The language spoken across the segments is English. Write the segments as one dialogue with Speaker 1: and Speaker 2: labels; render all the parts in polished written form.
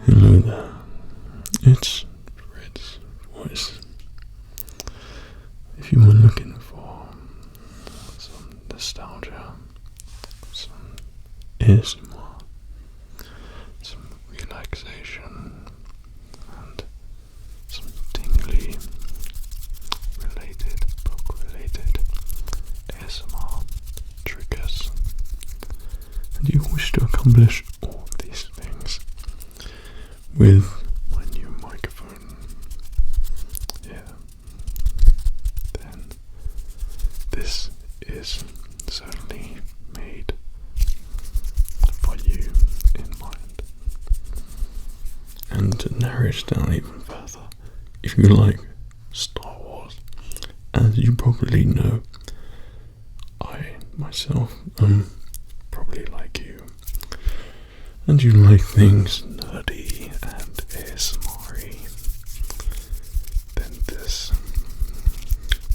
Speaker 1: Hello there, it's Fred's voice. If you were looking for some nostalgia, some ASMR, some relaxation, and some tingly book-related ASMR triggers, and you wish to accomplish all these things with my new microphone, then this is certainly made for you in mind. And to narrow it down even further, if you like Star Wars, as you probably know, I myself am probably like you, and you like things nerdy and ASMR-y, then this,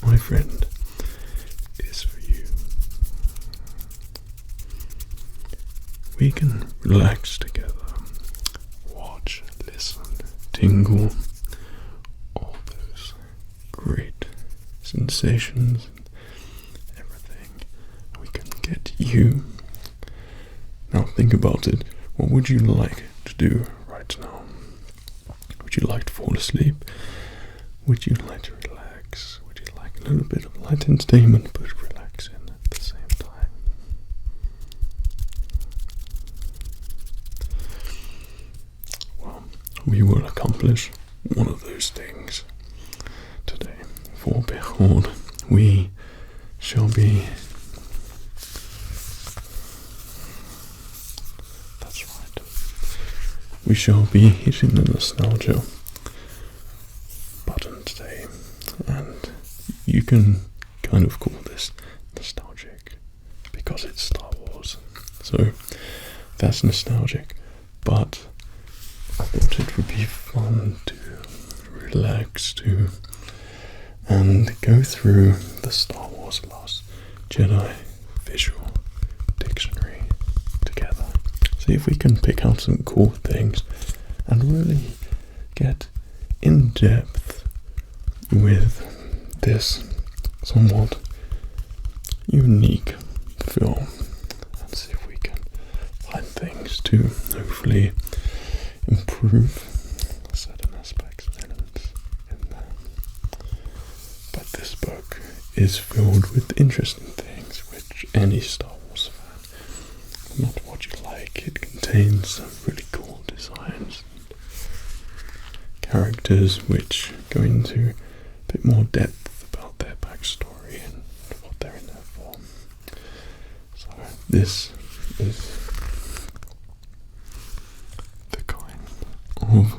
Speaker 1: my friend, is for you. We can relax together, watch, listen, tingle, all those great sensations and everything. We can get you. Now think about it. What would you like to do right now? Would you like to fall asleep? Would you like to relax? Would you like a little bit of light entertainment but relaxing at the same time? Well, we will accomplish one of those things today. For behold, we shall be... We shall be hitting the nostalgia button today, and you can kind of call this nostalgic because it's Star Wars, so that's nostalgic, but I thought it would be fun to relax to and go through the Star Wars Last Jedi visual dictionary together. See if we can pick out some cool things and really get in depth with this somewhat unique film, and see if we can find things to hopefully improve certain aspects and elements in there. But this book is filled with interesting things which any Star Wars fan, no matter what you like, it contains some really cool designs and characters which go into a bit more depth about their backstory and what they're in there for. So this is the kind of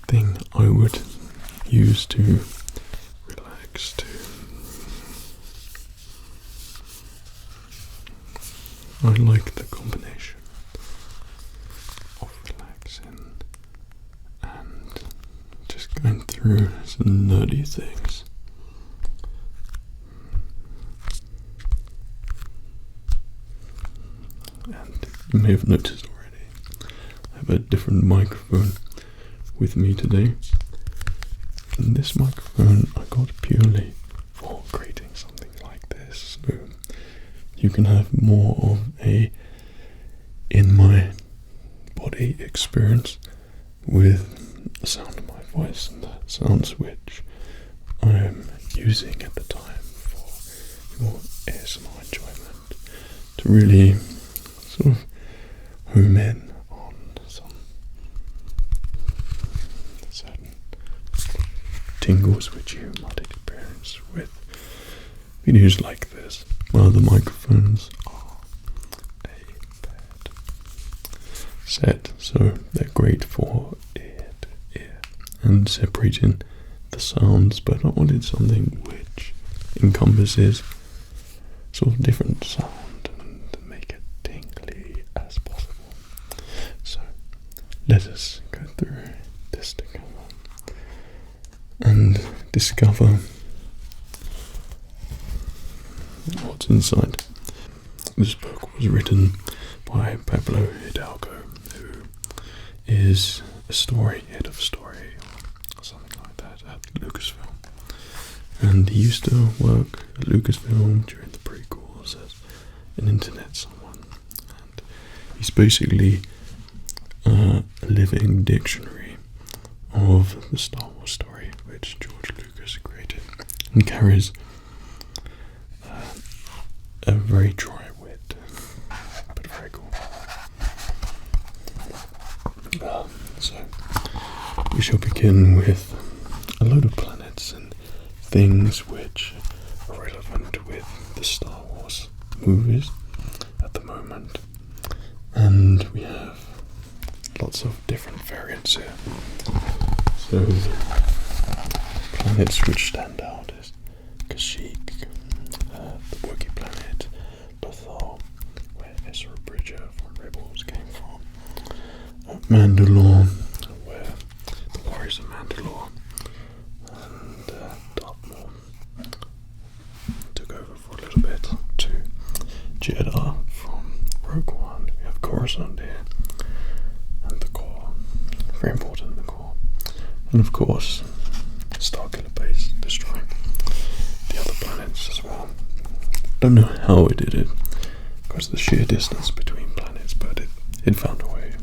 Speaker 1: thing I would use to relax to. I like the combination of relaxing and just going through some nerdy things. And you may have noticed already, I have a different microphone with me today. And this microphone I got purely for creating something like this. So you can have more of a in my body experience with the sound of my voice and the sounds which I am using at the time for your ASMR enjoyment, to really sort of home in on some certain tingles which you might experience with videos like this. Well, the microphones are a bad set, so they're great for ear to ear and separating the sounds, but I wanted something which encompasses sort of different sound and to make it tingly as possible. So let us go through this together and discover what's inside. This book was written by Pablo Hidalgo, who is a story, head of story, or something like that at Lucasfilm. And he used to work at Lucasfilm during the prequels as an internet someone. And he's basically a living dictionary of the Star Wars story, which George Lucas created, and carries a very dry wit, but very cool. So we shall begin with a load of planets and things which are relevant with the Star Wars movies at the moment, and we have lots of different variants here. So the planets which stand out is Kashyyyk, the Wookiee planet, Lothal, where Ezra Bridger from Rebels came from, Mandalore, where the Warriors of Mandalore and Dartmoor took over for a little bit, to Jeddah from Rogue One. We have Coruscant here, and the core, very important, the core, and of course Starkiller Base destroying the other planets as well. Don't know how it did it, because of the sheer distance between planets, but it found a way.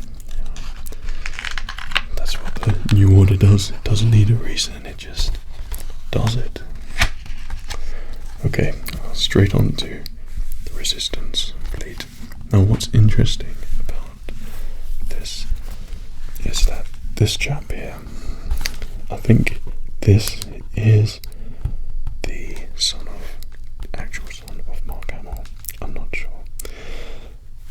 Speaker 1: That's what the New Order does. It doesn't need a reason, it just does it. Okay, straight on to the Resistance fleet. Now what's interesting about this is that this chap here, I think this is the actual son of Mark Hamill. I'm not sure,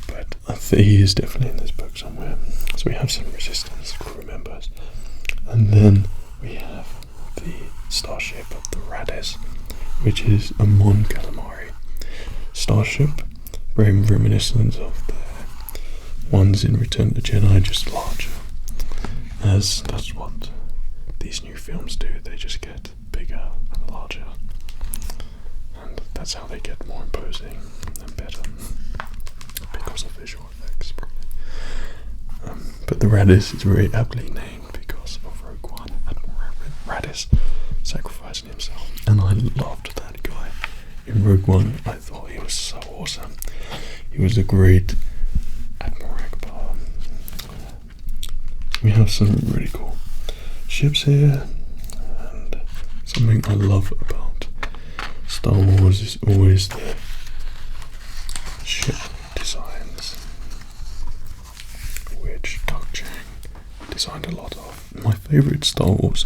Speaker 1: but I think he is definitely in this book somewhere. So we have some Resistance crew members, and then we have the starship of the Radiss, which is a Mon Calamari starship, very reminiscent of the ones in Return of the Jedi, just larger, as that's what these new films do. They just get bigger and larger, and that's how they get more imposing and better, because of visual effects probably. But the Radiss is very aptly named because of Rogue One, Admiral Radiss sacrificing himself, and I loved that guy in Rogue One. I thought he was so awesome. He was a great Admiral Akbar. We have some really cool ships here, and something I love about Star Wars is always the ship designs, which Doug Chang designed a lot of. My favourite Star Wars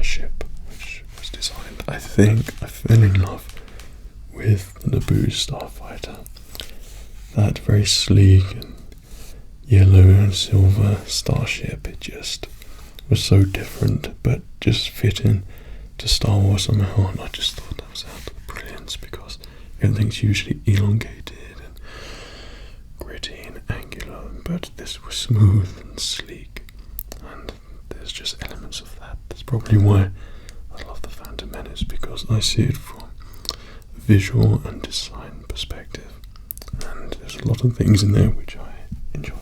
Speaker 1: ship which was designed, I think I fell in love with the Naboo Starfighter. That very sleek and yellow and silver starship, it just was so different, but just fit in to Star Wars somehow, and I just thought that was out of brilliance, because everything's usually elongated and gritty and angular, but this was smooth and sleek, and there's just elements of that. That's probably why I love the Phantom Menace, because I see it from a visual and design perspective, and there's a lot of things in there which I enjoy.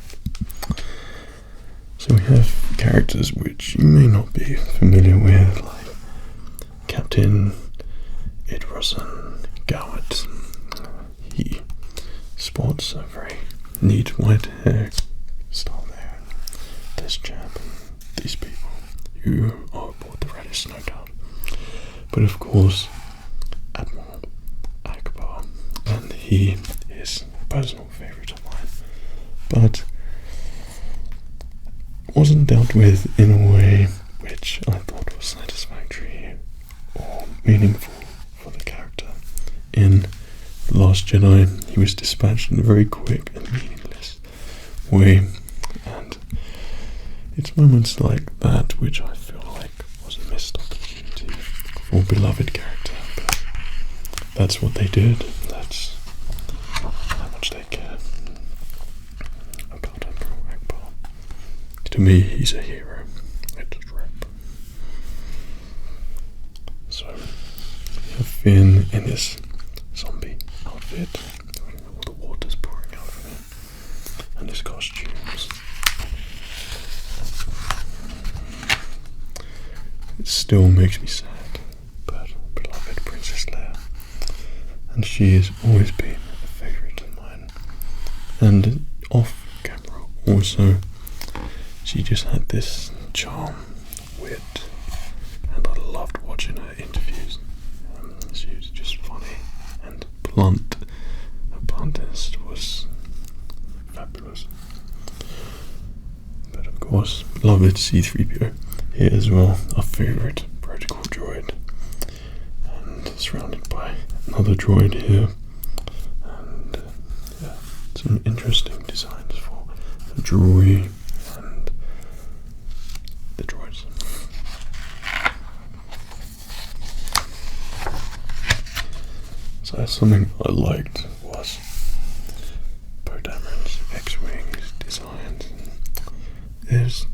Speaker 1: So we have characters which you may not be familiar with, like Captain Idrosan Gowett. He sports a very neat white hair style there. This chap, these people who are aboard the Radiss, no doubt. But of course, Admiral Akbar, and he is a personal favourite of mine, but wasn't dealt with in a way which I thought was satisfactory or meaningful for the character. In The Last Jedi, he was dispatched in a very quick and meaningless way, and it's moments like that which I feel like was a missed opportunity for a beloved character, but that's what they did. That's how much they care about Admiral Akbar. To me, he's a hero. It does rap. So we have Finn in his zombie outfit, all the water's pouring out of him, and his costumes. still makes me sad. But beloved Princess Leia, and she has always been a favourite of mine. And off camera also, she just had this charm, wit, and I loved watching her interviews. She was just funny and blunt. Her bluntness was fabulous. But of course, beloved C-3PO here as well, our favourite protocol droid, and surrounded by another droid here, and yeah, some interesting designs for the jewelry and the droids. So something I liked was Poe Dameron's X-Wings designs. There's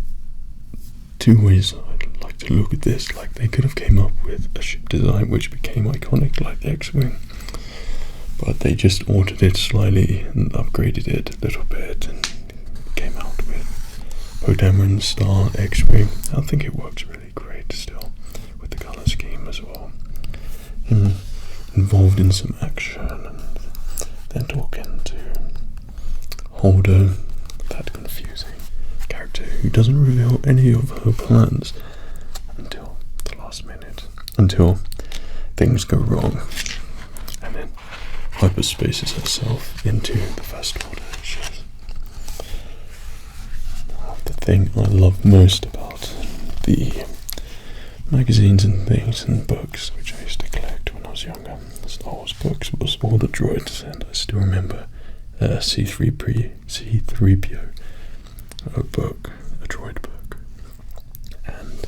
Speaker 1: two ways I'd like to look at this. Like, they could have came up with a ship design which became iconic like the X-Wing, but they just altered it slightly and upgraded it a little bit and came out with Poe Dameron's style X-Wing. I think it works really great still with the colour scheme as well. Him involved in some action and then talking to Holder, that confusing character who doesn't reveal any of her plans until the last minute, until things go wrong, and then hyperspaces herself into the First Order. The thing I love most about the magazines and things and books which I used to collect when I was younger, Star Wars books, was all the droids, and I still remember C-3PO, a book, a droid book, and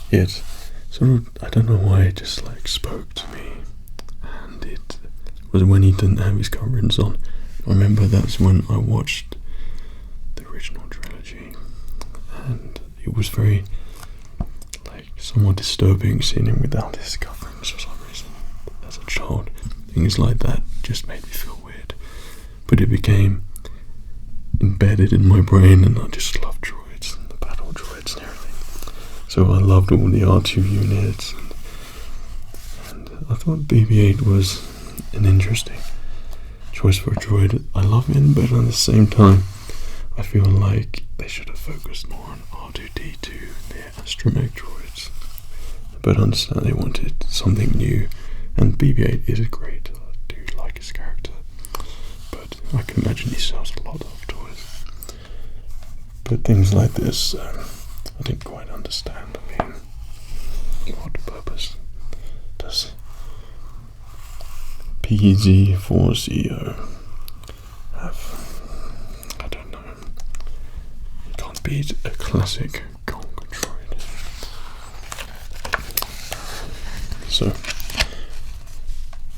Speaker 1: it sort of, I don't know why, it just like spoke to me, and it was when he didn't have his coverings on. I remember that's when I watched the original trilogy, and it was very somewhat disturbing seeing him without his coverings for some reason. As a child, things like that just made me feel weird, but it became embedded in my brain, and I just loved droids and the battle droids and everything. So I loved all the R2 units, and I thought BB-8 was an interesting choice for a droid. I love him, but at the same time I feel like they should have focused more on R2-D2, the astromech droids. But I understand they wanted something new, and BB-8 is great. I do like his character, but I can imagine he sells a lot of toys. But things like this, I didn't quite understand. I mean, what purpose does PZ4CO have? I don't know. You can't beat a classic Gonk droid. So,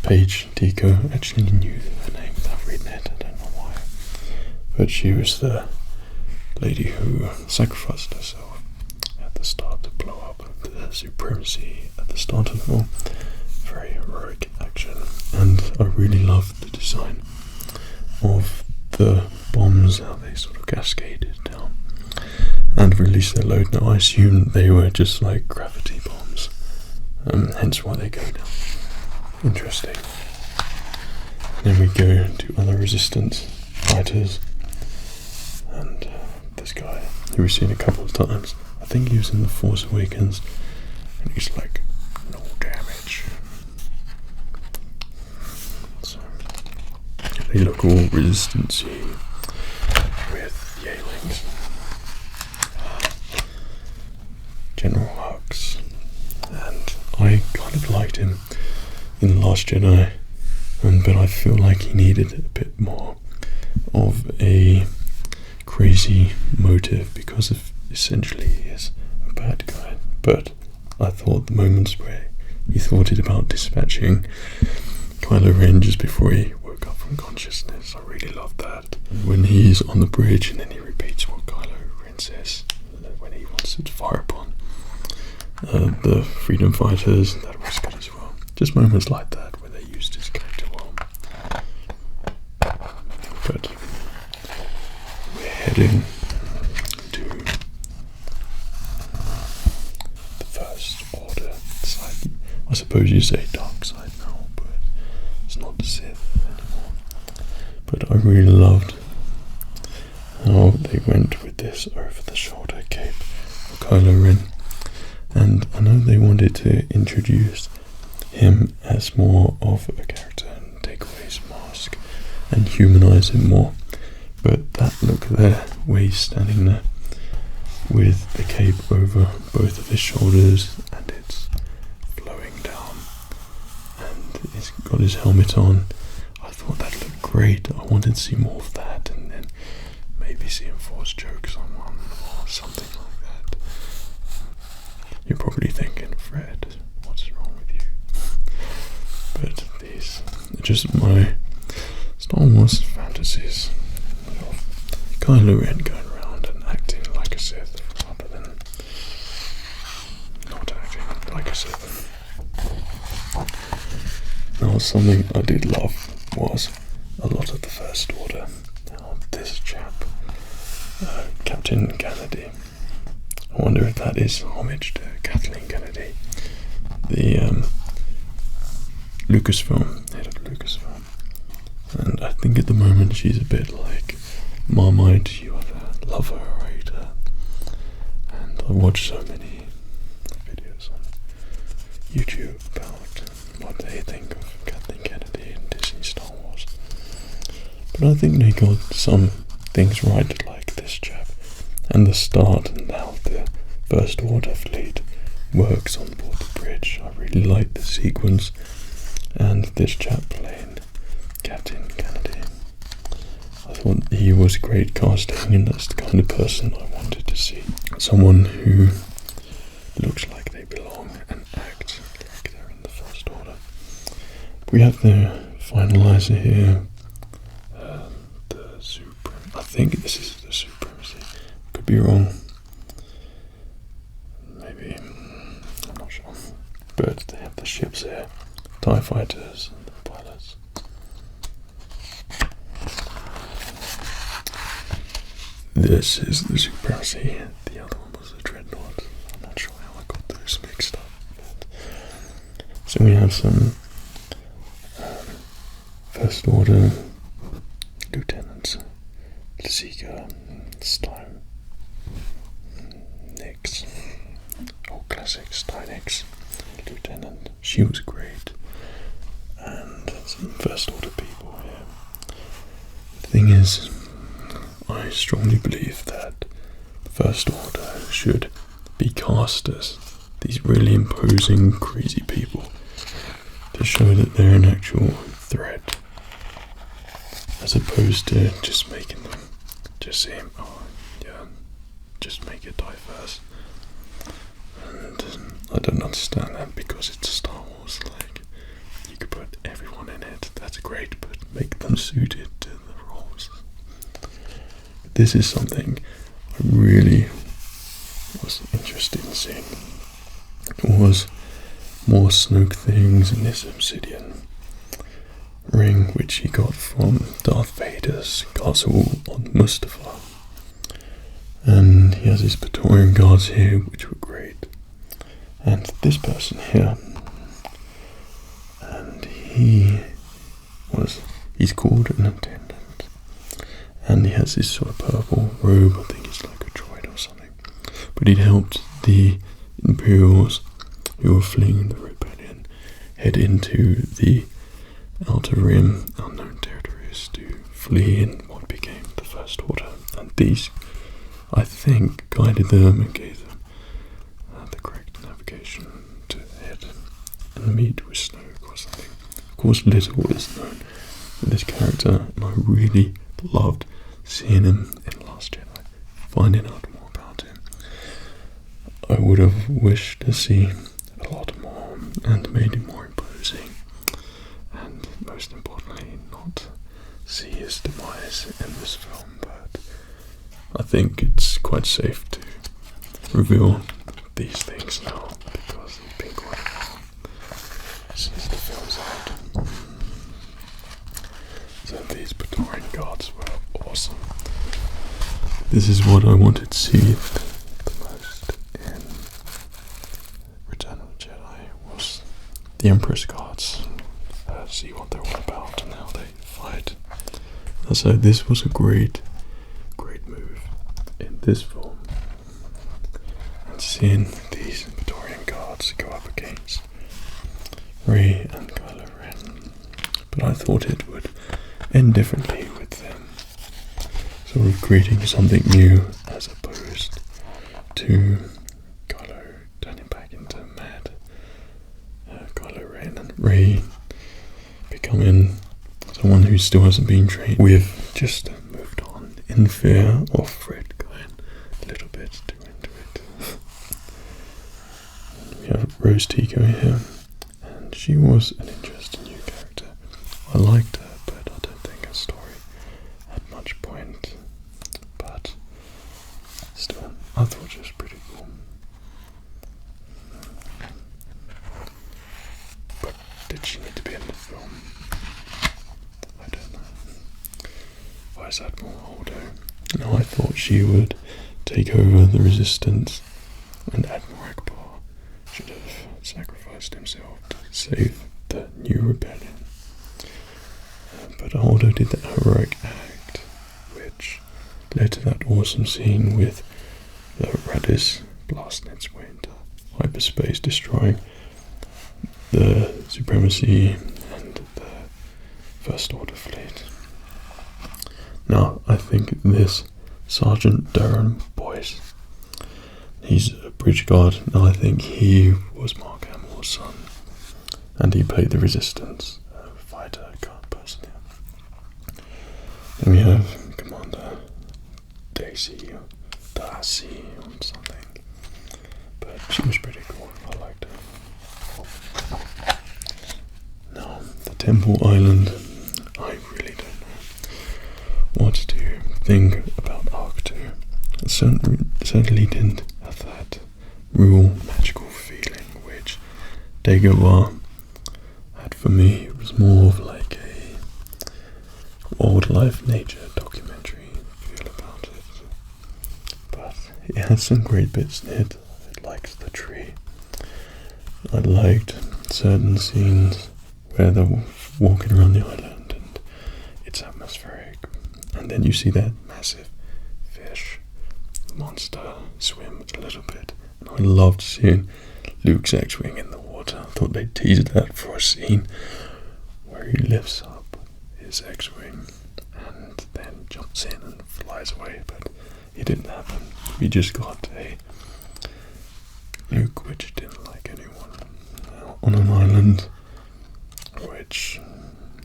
Speaker 1: Paige Tico, actually knew her name without reading it, I don't know why, but she was the lady who sacrificed herself at the start to blow up the supremacy at the start of the film. Very heroic action, and I really loved the design of the bombs, how they sort of cascaded down and released their load. Now I assume they were just like gravity bombs, hence why they go down. Interesting. Then we go to other resistance fighters, and this guy who we've seen a couple of times. I think he was in The Force Awakens, and he's like, no damage. So they look all resistance-y with Yaelings. General Hux, and I kind of liked him in The Last Jedi, but I feel like he needed a bit more of a crazy motive, because of essentially he is a bad guy. But I thought the moments where he thought it about dispatching Kylo Ren just before he woke up from consciousness, I really loved that. When he's on the bridge and then he repeats what Kylo Ren says when he wants to fire upon the freedom fighters, that was good as well. Just moments like that where they used his character well. But we're heading to the First Order. suppose you say dark side now, but it's not the Sith anymore. But I really loved how they went with this over-the-shoulder cape for Kylo Ren, and I know they wanted to introduce him as more of a character and take away his mask and humanize him more, but that look there, where he's standing there with the cape over both of his shoulders and it's flowing down and he's got his helmet on, I thought that looked great. I wanted to see more of that, and then maybe see him force choke someone or something like that. You're probably thinking, Fred, what's wrong with you? But these are just my Star Wars fantasies of Kylo Ren going around and acting like a Sith rather than not acting like a Sith. Now, something I did love was a lot of the First Order. Now, this chap, Captain Kennedy, I wonder if that is homage to Kathleen Kennedy, the Lucasfilm, head of Lucasfilm. And I think at the moment she's a bit like Marmite, you either love her or hate her. And I watched so many videos on YouTube about what they think of Kathleen Kennedy and Disney Star Wars. But I think they got some things right, like this chap, and the start and how the First Order fleet works on board the bridge. I really like the sequence, and this chap playing Captain Kennedy. I thought he was great casting, and that's the kind of person I wanted to see. Someone who looks like they belong and act like they're in the First Order. We have the finalizer here. I think this is the Supremacy. Could be wrong. Maybe. I'm not sure. But they have the ships here. TIE fighters and the pilots. This is the Supremacy. The other one was the Dreadnought. I'm not sure how I got those mixed up. But so we have some First Order lieutenants. Seeker, Stein, Nix, old classic Steinix, Lieutenant. She was great, and some First Order people here. The thing is, I strongly believe that the First Order should be cast as these really imposing, crazy people to show that they're an actual threat, as opposed to just making them just seem, oh yeah, just make it diverse. And I don't understand that, because it's Star Wars. Like, you could put everyone in it, that's great, but make them suited to the roles. This is something I really was interested in seeing. It was more Snoke things in this obsidian ring, which he got from Darth Vader's castle on Mustafar. And he has his Praetorian guards here, which were great. And this person here, and he's called an attendant. And he has this sort of purple robe, I think it's like a droid or something. But he'd helped the Imperials who were fleeing the rebellion head into the Outer Rim, unknown territories, to flee in what became the First Order. And these, I think, guided them and gave them the correct navigation to head and meet with Snoke or something. Of course, little is known of this character, and I really loved seeing him in Last Jedi, finding out more about him. I would have wished to see a lot more and made him more imposing. And most importantly, not see his demise in this film, but I think it's quite safe to reveal these things now, because it's been quite a while since the film's out. So these Praetorian guards were awesome. This is what I wanted to see the most in Return of the Jedi, was the Empress guards, see what they're all about and how they fight. So this was a great move in this film. And seeing these Victorian guards go up against Rey and Kylo Ren. But I thought it would end differently with them sort of creating something new as opposed to Kylo turning back into mad Kylo Ren and Rey becoming someone who still hasn't been trained. We've just moved on in fear of Fred going a little bit too into it. We have Rose Tico here, and she was an interesting new character. I liked her, but I don't think her story had much point. But still, I thought she was pretty cool. But did she need to be in the film? I don't know. Vice Admiral Holdo. No, I thought she would take over the Resistance, and Admiral Akbar should have sacrificed himself to save the new rebellion. But Holdo did that heroic act, which led to that awesome scene with the Radis blasting its way into hyperspace, destroying the Supremacy and the First Order fleet. Now, I think this Sergeant Durham Boyce, he's a bridge guard. Now, I think he was Mark Hamill's son, and he played the Resistance fighter guard person here. Then we have Commander Darcy or something, but she was pretty cool. I liked her. Now, the Temple Island, I really don't know what to think about Arc 2. It certainly didn't have that real magical feeling which Dagobah had for me. It was more of like a wildlife nature documentary feel about it. But it had some great bits in it. I liked the tree. I liked certain scenes where they're walking around the island and it's atmospheric. And then you see that massive fish monster swim a little bit. And I loved seeing Luke's X-Wing in the water. I thought they teased that for a scene where he lifts up his X-Wing and then jumps in and flies away, but it didn't happen. We just got a Luke which didn't like anyone on an island which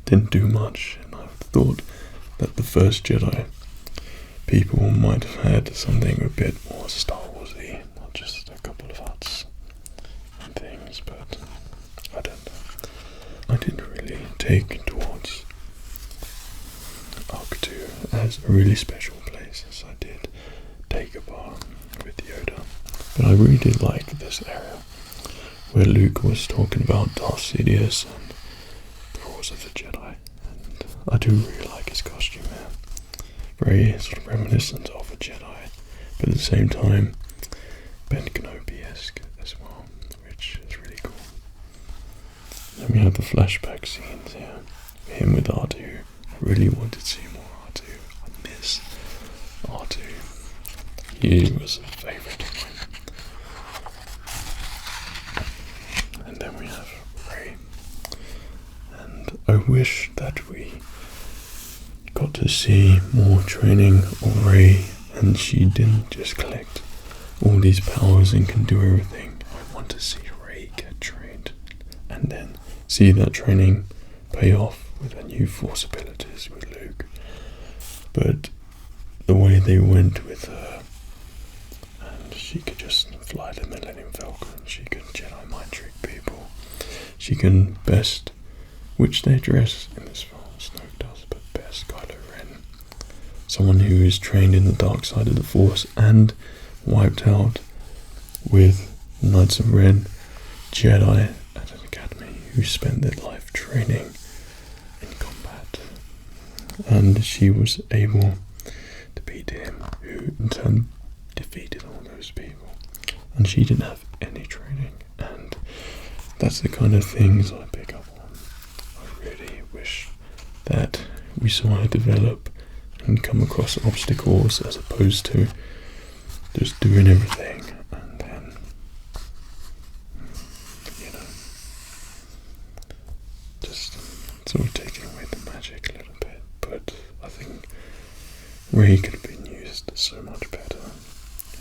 Speaker 1: didn't do much, and I thought that the first Jedi people might have had something a bit more Star Warsy, not just a couple of huts and things, but I don't know. I didn't really take towards Arc 2 as a really special place as I did Dagobah with Yoda. But I really did like this area where Luke was talking about Darth Sidious and the rules of the Jedi, and I do really like his costume here. Very sort of reminiscent of a Jedi, but at the same time Ben Kenobi-esque as well, which is really cool. Then we have the flashback scenes here, him with R2. I really wanted to see more R2. I miss R2. He was a favourite of mine. And then we have Rey. And I wish that we got to see more training of Rey, and she didn't just collect all these powers and can do everything. I want to see Rey get trained and then see that training pay off with her new Force abilities with Luke. But the way they went with her, and she could just fly the Millennium Falcon, she can Jedi mind trick people, she can best, which they address in this film, Snoke does, but best Kylo Ren, someone who is trained in the dark side of the Force and wiped out with Knights of Ren, Jedi at an academy who spent their life training in combat, and she was able to beat him, who in turn defeated all those people, and she didn't have any training. And that's the kind of things I pick up on. I really wish that we saw it develop and come across obstacles as opposed to just doing everything and then, you know, just sort of taking away the magic a little bit. But I think Rey could have been used so much better,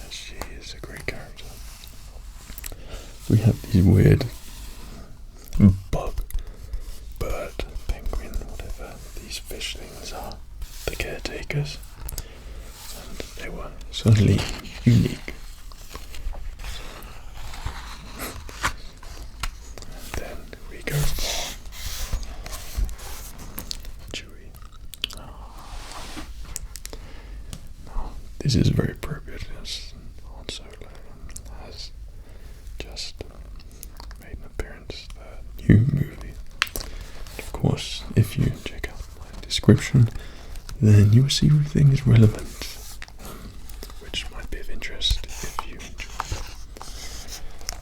Speaker 1: as she is a great character. We have these weird bug, bird, penguin, whatever these fish things are, the caretakers, and they were certainly unique. And then we go for Chewie. Now, this is very appropriate as Han Solo has just made an appearance in the new movie. Of course, if you check out my description, then you will see everything is relevant, which might be of interest if you enjoy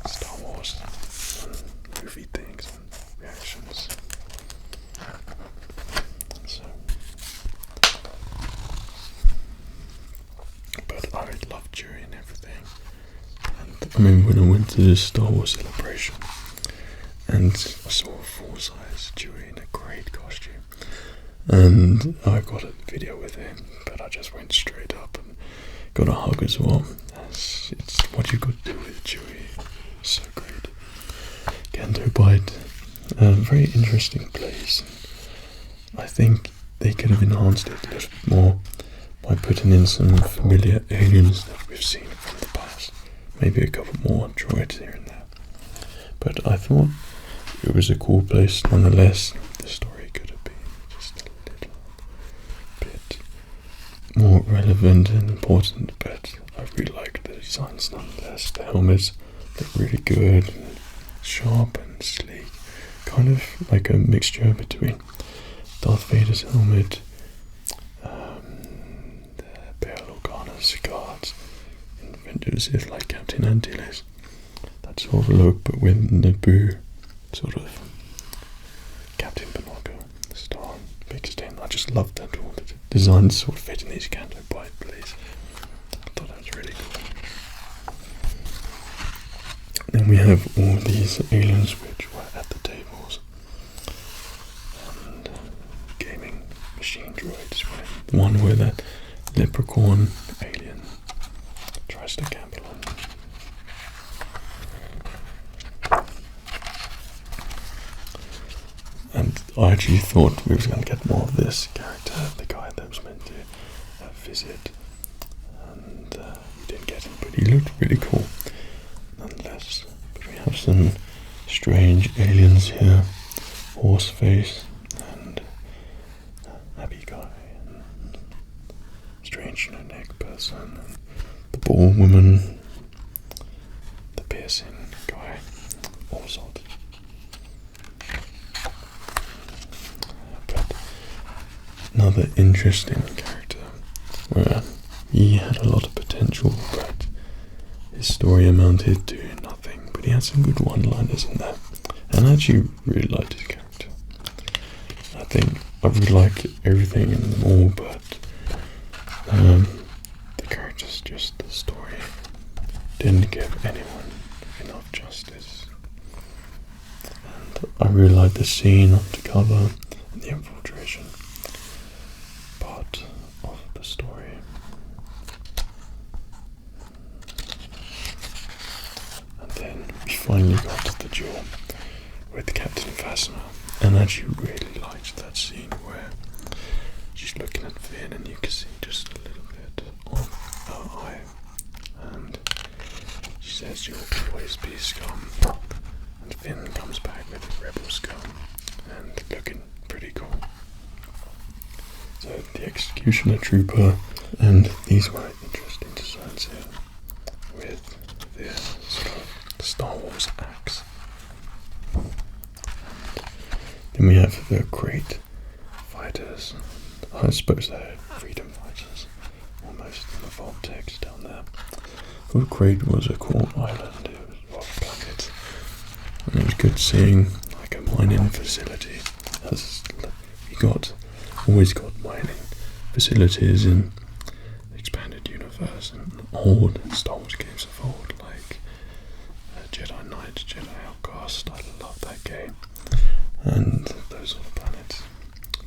Speaker 1: Star Wars and movie things and reactions. So, but I love Chewie and everything. And I mean, when I went to the Star Wars celebration and I saw a full-size Chewie in a great costume, and I got a video with him, but I just went straight up and got a hug as well. It's what you could do with Chewie. So great. Canto Bight, a very interesting place. I think they could have enhanced it a little bit more by putting in some familiar aliens that we've seen from the past. Maybe a couple more droids here and there. But I thought it was a cool place nonetheless. The story could have been just a little bit more relevant and important, but I really like the designs nonetheless. The helmets look really good and sharp and sleek, kind of like a mixture between Darth Vader's helmet, the Bail Organa's guards, and Vengeance is like Captain Antilles. That sort of look, but with Naboo sort of Captain Panaka, the star, big stain. I just love that all the designs sort of fit in these Canto Bight plays. I thought that was really cool. Then we have all these aliens which were at the tables, and gaming machine droids. One where that leprechaun alien tries to gamble on. And I actually thought we were going to get more of this character, the guy that was meant to visit, and we didn't get him, but he looked really cool nonetheless. But we have some strange aliens here, Horseface and Abby Guy, and strange neck person, and the ball woman, the piercing guy, all sorts. Another interesting character where he had a lot of potential, but his story amounted to nothing. But he had some good one-liners in there, and I actually really liked his character. I think I really like everything in them all, but the characters, just the story, didn't give anyone enough justice. And I really liked the scene on the cover and the infiltration part of the story. And then we finally got to the duel with Captain Phasma, and I actually really liked that scene where she's looking at Finn and you can see just a little bit of her eye, and she says you'll always be scum, and Finn comes back with a rebel scum and looking pretty cool. So the Executioner Trooper, and these were interesting designs here with the sort of Star Wars axe. Then we have the Crate Fighters. I suppose they're freedom fighters, almost in the vault text down there. Well, Crate was a cool island, it was a planet, And it was good seeing like a mining facility. Always got mining facilities in Expanded Universe and old Star Wars games of old, like Jedi Knight, Jedi Outcast. I love that game. And those sort of planets.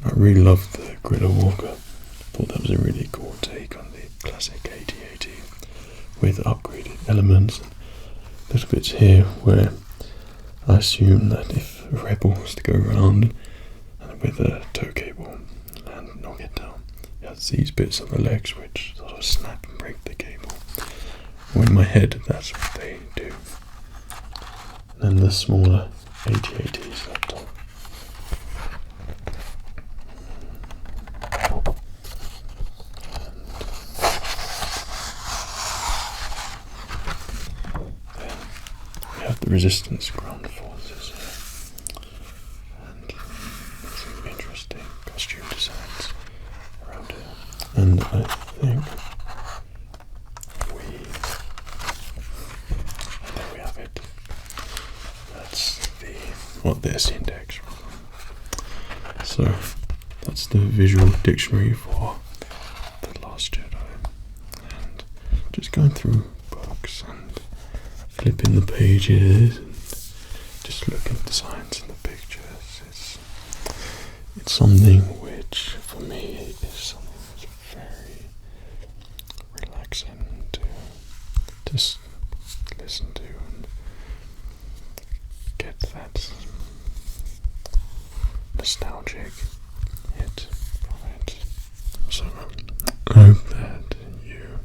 Speaker 1: I really loved the Gritter Walker. Thought that was a really cool take on the classic AT-AT with upgraded elements and little bits here where I assume that if a rebel was to go around and with a tow cable and knock it down, it has these bits on the legs which sort of snap and break the cable. Well, in my head, that's what they do. And then the smaller AT-ATs up top. The Resistance ground forces and some interesting costume designs around here, and I think there we have it. That's this index. So that's the visual dictionary for The Last Jedi, and just going through books and flipping the pages and just looking at the signs and the pictures. It's something which, for me, is something that's very relaxing to just listen to and get that nostalgic hit from it. So I hope that you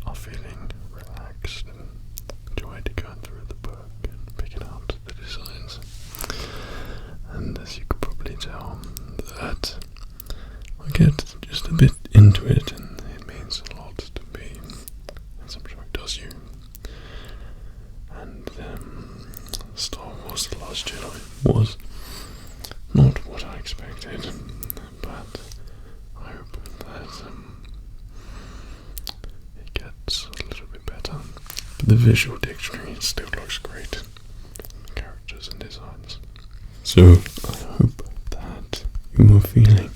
Speaker 1: are feeling relaxed and enjoyed going through the book and picking out the designs. And as you could probably tell, that I get just a bit into it, and it means a lot to me, as I'm sure it does you. And Star Wars The Last Jedi was not what I expected, but I hope that it gets a little bit better. But the visual dictionary still looks great, characters and designs. So I hope that you are feeling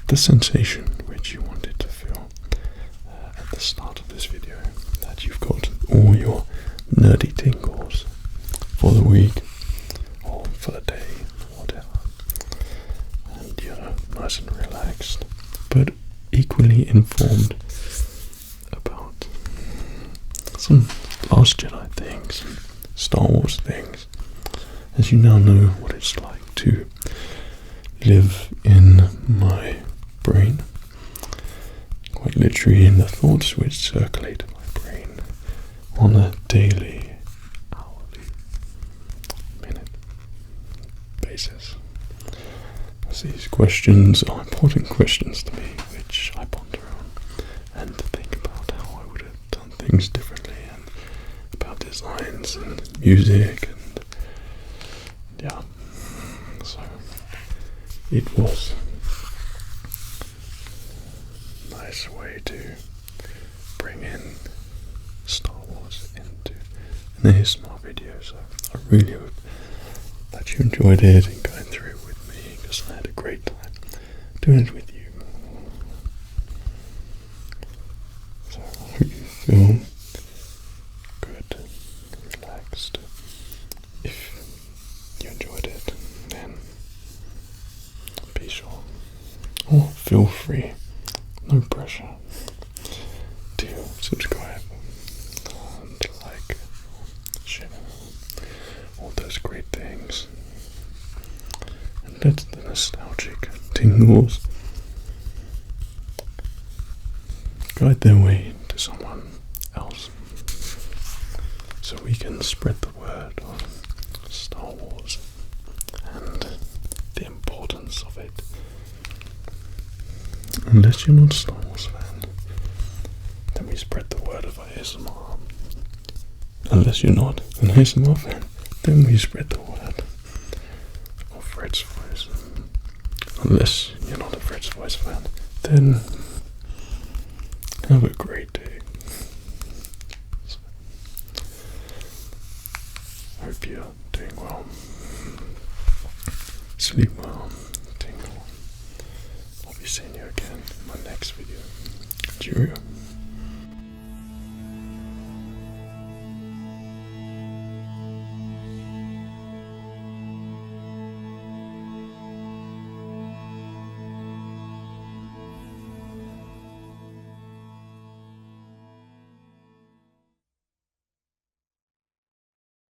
Speaker 1: the sensation which you wanted to feel at the start of this video, that you've got all your nerdy tingles for the week or for the day, whatever, and you're nice and relaxed but equally informed about some Last Jedi things, Star Wars things, as you now know what it's like to live in my brain, quite literally in the thoughts which circulate my brain on a daily, hourly, minute basis. As these questions are important questions to me, which I ponder on and think about how I would have done things differently, and about designs and music, and yeah, so it was a nice way to bring in Star Wars into an ASMR video. So I really hope that you enjoyed it and going through it with me, because I had a great time doing it with you. So I hope you feel good, relaxed. If you enjoyed it, then be sure, or feel free, no pressure, to subscribe and like, share, all those great things, and let the nostalgic tingles guide their way to someone else, so we can spread the word of Star Wars and the importance of it. Unless you're not a Star Wars fan, then we spread the word of ASMR. Unless you're not an ASMR fan, then we spread the word of FredsVoice. Unless you're not a FredsVoice fan, then have a great day. So, I hope you're doing well. Sleep well, tingle. I'll be seeing you again in my next video. Cheerio.